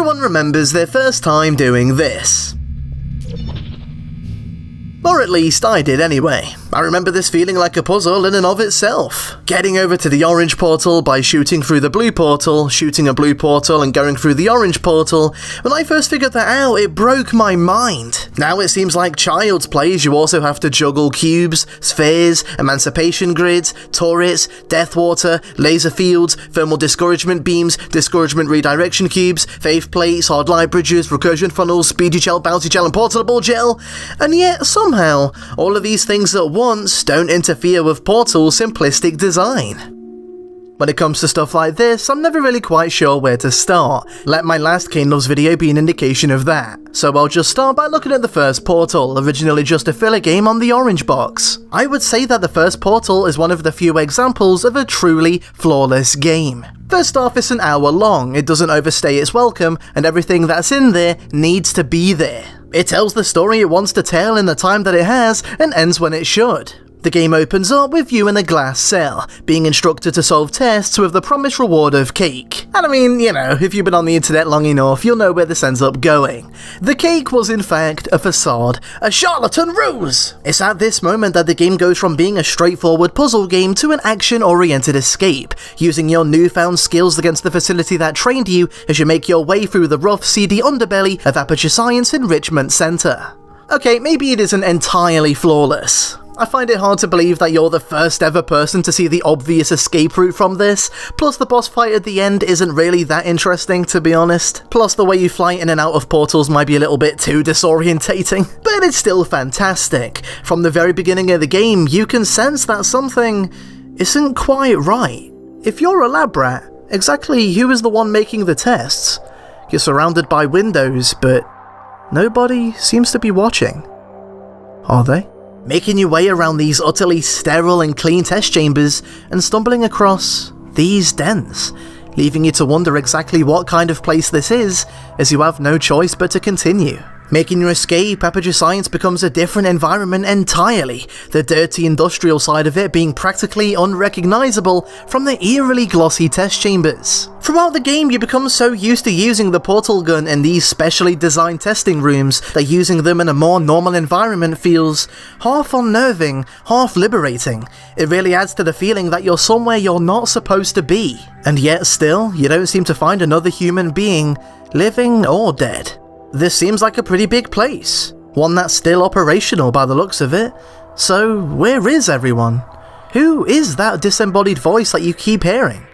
Everyone remembers their first time doing this. Or at least I did anyway. I remember this feeling like a puzzle in and of itself. Getting over to the orange portal by shooting through the blue portal, shooting a blue portal and going through the orange portal. When I first figured that out, it broke my mind. Now it seems like child's play as you also have to juggle cubes, spheres, emancipation grids, turrets, death water, laser fields, thermal discouragement beams, discouragement redirection cubes, faith plates, hard light bridges, recursion funnels, speedy gel, bouncy gel and portable gel. And yet, somehow, all of these things at once don't interfere with Portal's simplistic design. When it comes to stuff like this, I'm never really quite sure where to start. Let my last Kane Loves video be an indication of that. So I'll just start by looking at the first Portal, originally just a filler game on the orange box. I would say that the first Portal is one of the few examples of a truly flawless game. First off, it's an hour long, it doesn't overstay its welcome, and everything that's in there needs to be there. It tells the story it wants to tell in the time that it has, and ends when it should. The game opens up with you in a glass cell, being instructed to solve tests with the promised reward of cake. And I mean, you know, if you've been on the internet long enough, you'll know where this ends up going. The cake was in fact a facade, a charlatan ruse! It's at this moment that the game goes from being a straightforward puzzle game to an action-oriented escape, using your newfound skills against the facility that trained you as you make your way through the rough, seedy underbelly of Aperture Science Enrichment Center. Okay, maybe it isn't entirely flawless. I find it hard to believe that you're the first ever person to see the obvious escape route from this, plus the boss fight at the end isn't really that interesting, to be honest. Plus the way you fly in and out of portals might be a little bit too disorientating, but it's still fantastic. From the very beginning of the game, you can sense that something isn't quite right. If you're a lab rat, exactly who is the one making the tests? You're surrounded by windows, but nobody seems to be watching. Are they? Making your way around these utterly sterile and clean test chambers and stumbling across these dens, leaving you to wonder exactly what kind of place this is, as you have no choice but to continue. Making your escape, Aperture Science becomes a different environment entirely, the dirty industrial side of it being practically unrecognizable from the eerily glossy test chambers. Throughout the game, you become so used to using the portal gun in these specially designed testing rooms that using them in a more normal environment feels half unnerving, half liberating. It really adds to the feeling that you're somewhere you're not supposed to be, and yet still, you don't seem to find another human being, living or dead. This seems like a pretty big place, one that's still operational by the looks of it. So where is everyone? Who is that disembodied voice that you keep hearing?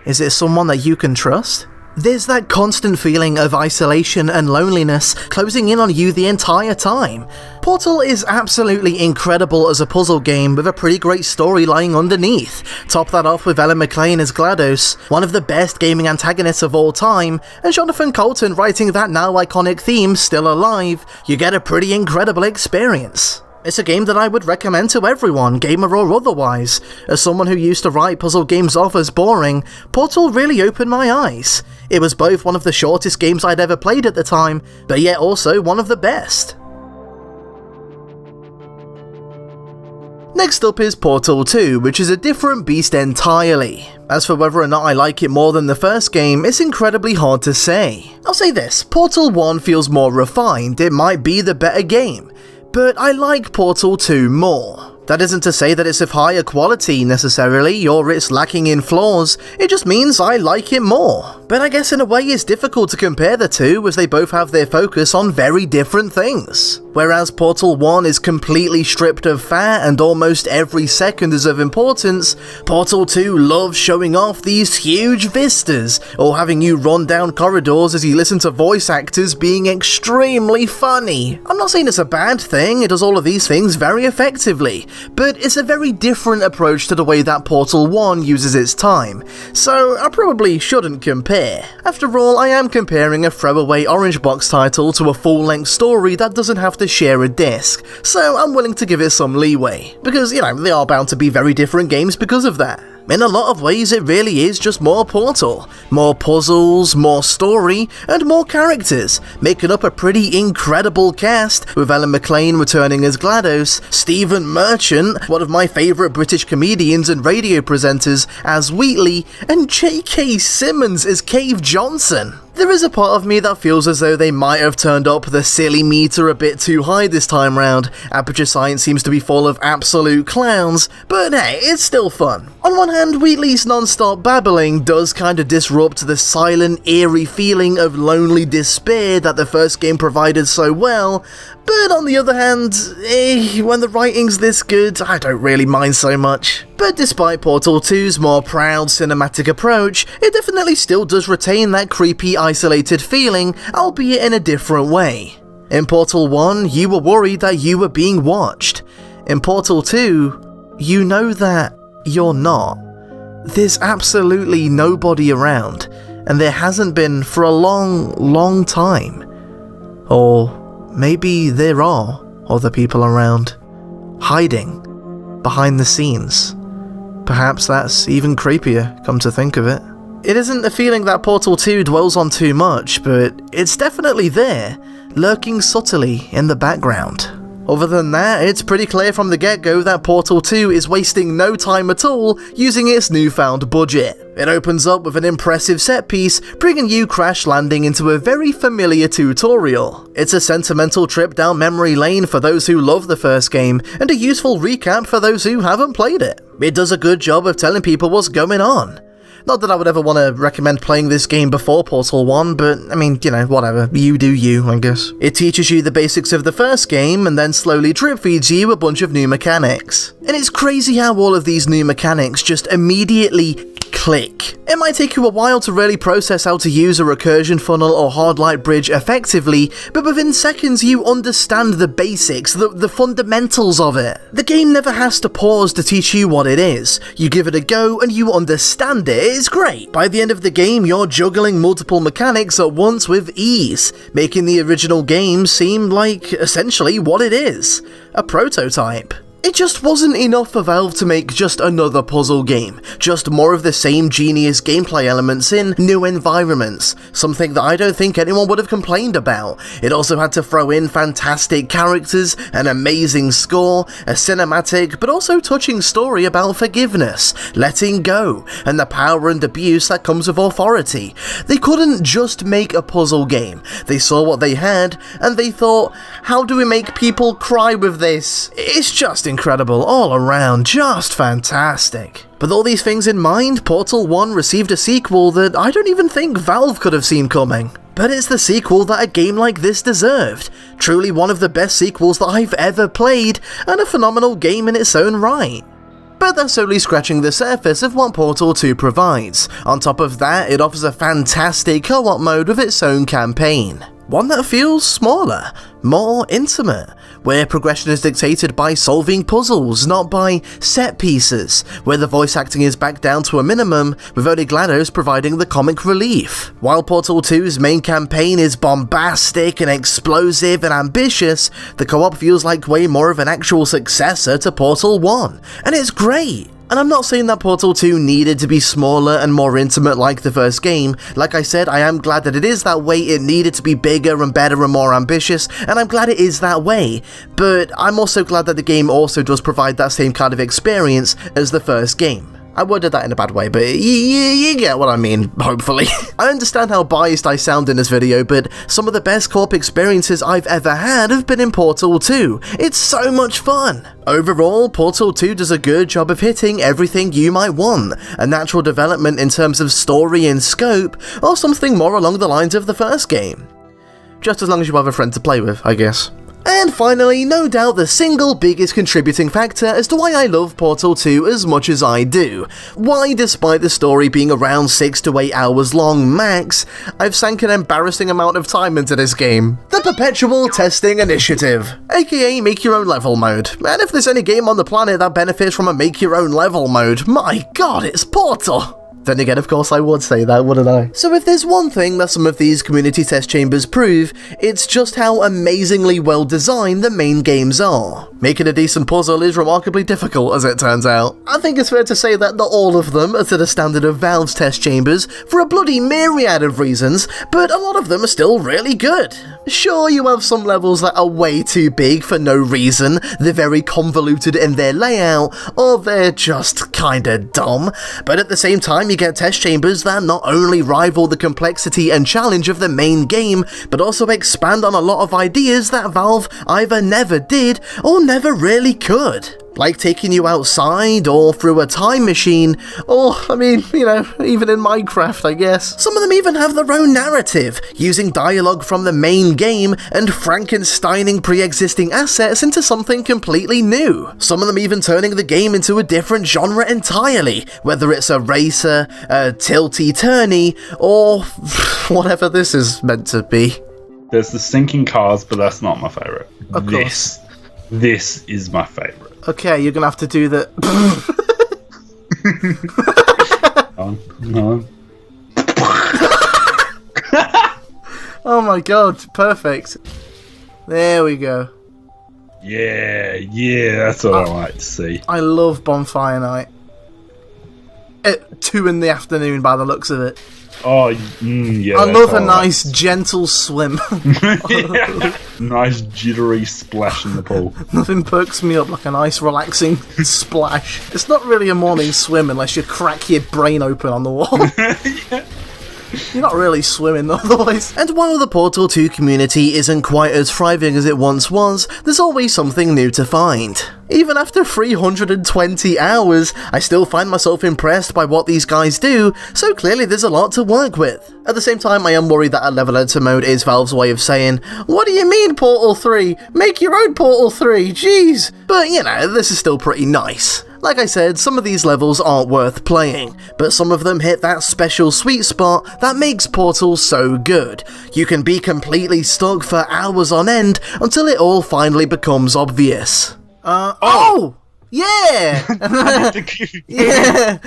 Is it someone that you can trust? There's that constant feeling of isolation and loneliness closing in on you the entire time. Portal is absolutely incredible as a puzzle game with a pretty great story lying underneath. Top that off with Ellen McLean as GLaDOS, one of the best gaming antagonists of all time, and Jonathan Coulton writing that now iconic theme, Still Alive. You get a pretty incredible experience. It's a game that I would recommend to everyone, gamer or otherwise. As someone who used to write puzzle games off as boring, Portal really opened my eyes. It was both one of the shortest games I'd ever played at the time, but yet also one of the best. Next up is Portal 2, which is a different beast entirely. As for whether or not I like it more than the first game, it's incredibly hard to say. I'll say this, Portal 1 feels more refined, it might be the better game. But I like Portal 2 more. That isn't to say that it's of higher quality necessarily, or it's lacking in flaws, it just means I like it more. But I guess in a way it's difficult to compare the two as they both have their focus on very different things. Whereas Portal 1 is completely stripped of fat and almost every second is of importance, Portal 2 loves showing off these huge vistas, or having you run down corridors as you listen to voice actors being extremely funny. I'm not saying it's a bad thing, it does all of these things very effectively, but it's a very different approach to the way that Portal 1 uses its time, so I probably shouldn't compare. After all, I am comparing a throwaway orange box title to a full-length story that doesn't have to share a disc, so I'm willing to give it some leeway, because, you know, they are bound to be very different games because of that. In a lot of ways, it really is just more Portal. More puzzles, more story, and more characters, making up a pretty incredible cast, with Ellen McLean returning as GLaDOS, Stephen Merchant, one of my favourite British comedians and radio presenters, as Wheatley, and J.K. Simmons as Cave Johnson. There is a part of me that feels as though they might have turned up the silly meter a bit too high this time round. Aperture Science seems to be full of absolute clowns, but hey, it's still fun. On one hand, Wheatley's non-stop babbling does kinda disrupt the silent, eerie feeling of lonely despair that the first game provided so well, but on the other hand, when the writing's this good, I don't really mind so much. But despite Portal 2's more proud cinematic approach, it definitely still does retain that creepy, isolated feeling, albeit in a different way. In Portal 1, you were worried that you were being watched. In Portal 2, you know that you're not. There's absolutely nobody around, and there hasn't been for a long, long time. Or maybe there are other people around, hiding behind the scenes. Perhaps that's even creepier, come to think of it. It isn't a feeling that Portal 2 dwells on too much, but it's definitely there, lurking subtly in the background. Other than that, it's pretty clear from the get-go that Portal 2 is wasting no time at all using its newfound budget. It opens up with an impressive set piece, bringing you crash landing into a very familiar tutorial. It's a sentimental trip down memory lane for those who love the first game, and a useful recap for those who haven't played it. It does a good job of telling people what's going on. Not that I would ever want to recommend playing this game before Portal 1, but I mean, you know, whatever. You do you, I guess. It teaches you the basics of the first game, and then slowly drip feeds you a bunch of new mechanics. And it's crazy how all of these new mechanics just immediately click. It might take you a while to really process how to use a recursion funnel or hard light bridge effectively, but within seconds you understand the basics, the fundamentals of it. The game never has to pause to teach you what it is. You give it a go and you understand it. It's great. By the end of the game, you're juggling multiple mechanics at once with ease, making the original game seem like essentially what it is, a prototype. It just wasn't enough for Valve to make just another puzzle game, just more of the same genius gameplay elements in new environments, something that I don't think anyone would have complained about. It also had to throw in fantastic characters, an amazing score, a cinematic but also touching story about forgiveness, letting go, and the power and abuse that comes with authority. They couldn't just make a puzzle game. They saw what they had, and they thought, how do we make people cry with this? It's just incredible all around, just fantastic. With all these things in mind, Portal 1 received a sequel that I don't even think Valve could have seen coming. But it's the sequel that a game like this deserved. Truly one of the best sequels that I've ever played, and a phenomenal game in its own right. But that's only scratching the surface of what Portal 2 provides. On top of that, it offers a fantastic co-op mode with its own campaign. One that feels smaller, more intimate, where progression is dictated by solving puzzles, not by set pieces, where the voice acting is back down to a minimum, with only GLaDOS providing the comic relief. While Portal 2's main campaign is bombastic and explosive and ambitious, the co-op feels like way more of an actual successor to Portal 1, and it's great. And I'm not saying that Portal 2 needed to be smaller and more intimate like the first game. Like I said, I am glad that it is that way. It needed to be bigger and better and more ambitious, and I'm glad it is that way. But I'm also glad that the game also does provide that same kind of experience as the first game. I worded that in a bad way, but you get what I mean, hopefully. I understand how biased I sound in this video, but some of the best co-op experiences I've ever had have been in Portal 2. It's so much fun! Overall, Portal 2 does a good job of hitting everything you might want, a natural development in terms of story and scope, or something more along the lines of the first game. Just as long as you have a friend to play with, I guess. And finally, no doubt the single biggest contributing factor as to why I love Portal 2 as much as I do. Why, despite the story being around 6 to 8 hours long max, I've sank an embarrassing amount of time into this game. The Perpetual Testing Initiative, aka Make Your Own Level mode. And if there's any game on the planet that benefits from a Make Your Own Level mode, my god, it's Portal! Then again, of course I would say that, wouldn't I? So if there's one thing that some of these community test chambers prove, it's just how amazingly well designed the main games are. Making a decent puzzle is remarkably difficult, as it turns out. I think it's fair to say that not all of them are to the standard of Valve's test chambers, for a bloody myriad of reasons, but a lot of them are still really good. Sure, you have some levels that are way too big for no reason, they're very convoluted in their layout, or they're just kinda dumb, but at the same time you you get test chambers that not only rival the complexity and challenge of the main game, but also expand on a lot of ideas that Valve either never did or never really could. Like taking you outside, or through a time machine, or, I mean, you know, even in Minecraft, I guess. Some of them even have their own narrative, using dialogue from the main game and Frankensteining pre-existing assets into something completely new. Some of them even turning the game into a different genre entirely, whether it's a racer, a tilty-turny, or whatever this is meant to be. There's the sinking cars, but that's not my favourite. Of course. This is my favourite. Okay, you're gonna have to do the... No. Oh my god, perfect. There we go. Yeah, that's what I like to see. I love Bonfire Night. At 2 in the afternoon by the looks of it. Oh, yeah. I love a nice, gentle swim. Yeah. Nice, jittery splash in the pool. Nothing perks me up like a nice, relaxing splash. It's not really a morning swim unless you crack your brain open on the wall. Yeah. You're not really swimming otherwise. And while the Portal 2 community isn't quite as thriving as it once was, there's always something new to find. Even after 320 hours, I still find myself impressed by what these guys do, so clearly there's a lot to work with. At the same time, I am worried that a level editor mode is Valve's way of saying, "What do you mean Portal 3? Make your own Portal 3, jeez!" But you know, this is still pretty nice. Like I said, some of these levels aren't worth playing, but some of them hit that special sweet spot that makes Portal so good. You can be completely stuck for hours on end until it all finally becomes obvious. Oh! Yeah! Yeah!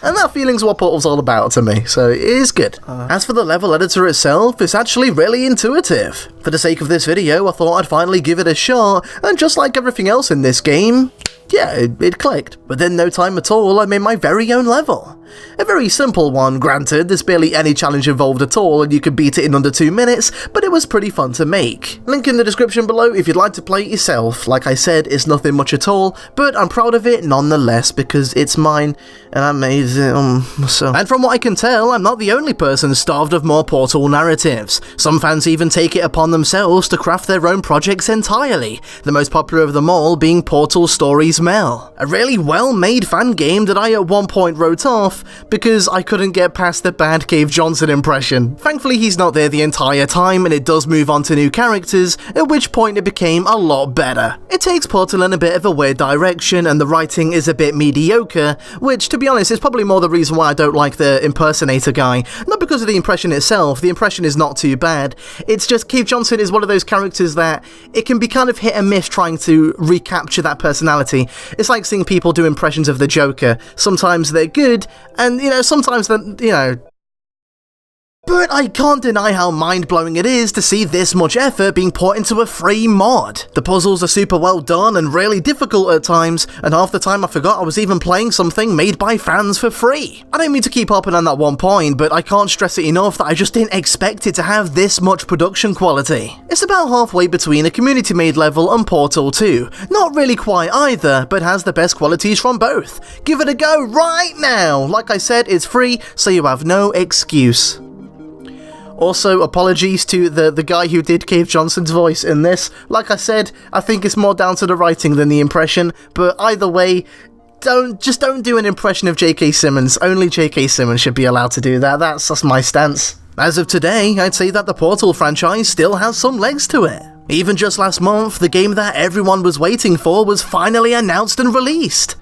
And that feeling's what Portal's all about to me, so it is good. As for the level editor itself, it's actually really intuitive. For the sake of this video, I thought I'd finally give it a shot, and just like everything else in this game, yeah, it clicked. Within no time at all, I made my very own level. A very simple one, granted, there's barely any challenge involved at all and you could beat it in under 2 minutes, but it was pretty fun to make. Link in the description below if you'd like to play it yourself. Like I said, it's nothing much at all, but I'm proud of it nonetheless because it's mine and I made it, so. And from what I can tell, I'm not the only person starved of more Portal narratives. Some fans even take it upon themselves to craft their own projects entirely, the most popular of them all being Portal Stories Mel. A really well-made fan game that I at one point wrote off because I couldn't get past the bad Cave Johnson impression. Thankfully he's not there the entire time and it does move on to new characters, at which point it became a lot better. It takes Portal in a bit of a weird direction and the writing is a bit mediocre, which to be honest is probably more the reason why I don't like the impersonator guy. Not because of the impression itself, the impression is not too bad, it's just Cave Johnson is one of those characters that it can be kind of hit and miss trying to recapture that personality. It's like seeing people do impressions of the Joker. Sometimes they're good, and, you know, sometimes they're, you know... But I can't deny how mind-blowing it is to see this much effort being put into a free mod. The puzzles are super well done and really difficult at times, and half the time I forgot I was even playing something made by fans for free. I don't mean to keep harping on that one point, but I can't stress it enough that I just didn't expect it to have this much production quality. It's about halfway between a community-made level and Portal 2. Not really quite either, but has the best qualities from both. Give it a go right now! Like I said, it's free, so you have no excuse. Also, apologies to the guy who did Cave Johnson's voice in this. Like I said, I think it's more down to the writing than the impression, but either way, just don't do an impression of J.K. Simmons. Only J.K. Simmons should be allowed to do that. That's my stance. As of today, I'd say that the Portal franchise still has some legs to it. Even just last month, the game that everyone was waiting for was finally announced and released.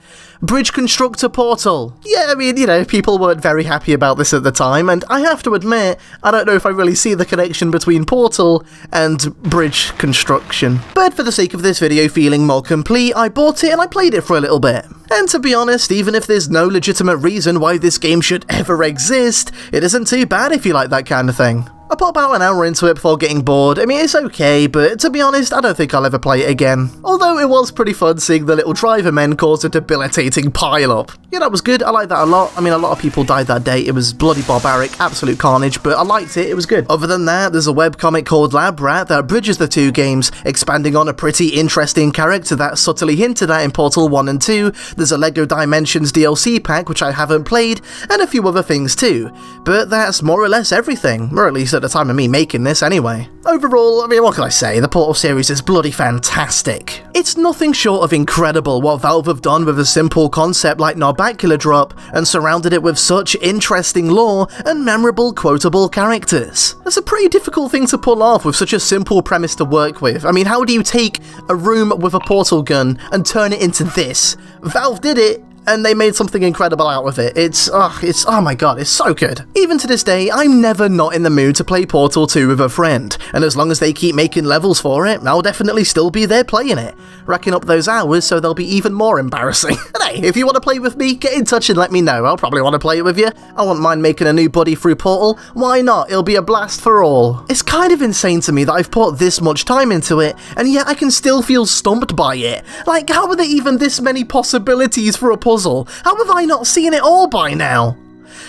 Bridge Constructor Portal. Yeah, I mean, you know, people weren't very happy about this at the time, and I have to admit, I don't know if I really see the connection between Portal and bridge construction. But for the sake of this video feeling more complete, I bought it and I played it for a little bit. And to be honest, even if there's no legitimate reason why this game should ever exist, it isn't too bad if you like that kind of thing. I put about an hour into it before getting bored. I mean, it's okay, but to be honest, I don't think I'll ever play it again. Although it was pretty fun seeing the little driver men cause a debilitating pile-up. Yeah, that was good, I liked that a lot. I mean, a lot of people died that day, it was bloody barbaric, absolute carnage, but I liked it, it was good. Other than that, there's a webcomic called Lab Rat that bridges the two games, expanding on a pretty interesting character that's subtly hinted at in Portal 1 and 2. There's a LEGO Dimensions DLC pack, which I haven't played, and a few other things too. But that's more or less everything, or at least at the time of me making this anyway. Overall, I mean, what can I say, the Portal series is bloody fantastic. It's nothing short of incredible what Valve have done with a simple concept like Narbacular Drop, and surrounded it with such interesting lore and memorable quotable characters. That's a pretty difficult thing to pull off with such a simple premise to work with. I mean, how do you take a room with a portal gun and turn it into this? Valve did it, and they made something incredible out of it. Oh my god, it's so good. Even to this day, I'm never not in the mood to play Portal 2 with a friend, and as long as they keep making levels for it, I'll definitely still be there playing it, racking up those hours so they'll be even more embarrassing. And hey, if you want to play with me, get in touch and let me know. I'll probably want to play it with you. I wouldn't mind making a new buddy through Portal. Why not? It'll be a blast for all. It's kind of insane to me that I've put this much time into it, and yet I can still feel stumped by it. Like, how are there even this many possibilities for a puzzle? How have I not seen it all by now?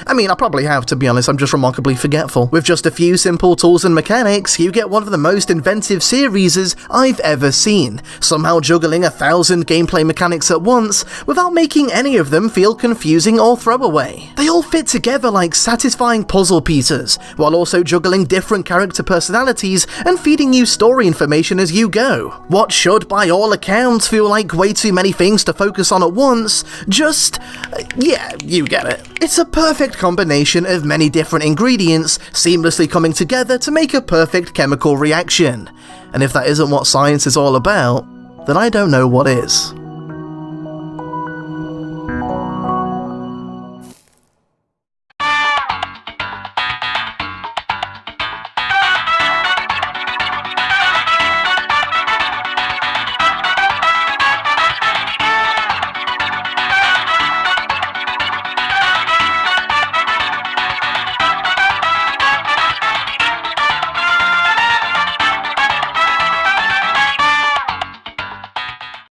I mean, I probably have, to be honest, I'm just remarkably forgetful. With just a few simple tools and mechanics, you get one of the most inventive series I've ever seen, somehow juggling 1,000 gameplay mechanics at once, without making any of them feel confusing or throwaway. They all fit together like satisfying puzzle pieces, while also juggling different character personalities and feeding you story information as you go. What should, by all accounts, feel like way too many things to focus on at once, yeah, you get it. It's a perfect combination of many different ingredients seamlessly coming together to make a perfect chemical reaction. And if that isn't what science is all about, then I don't know what is.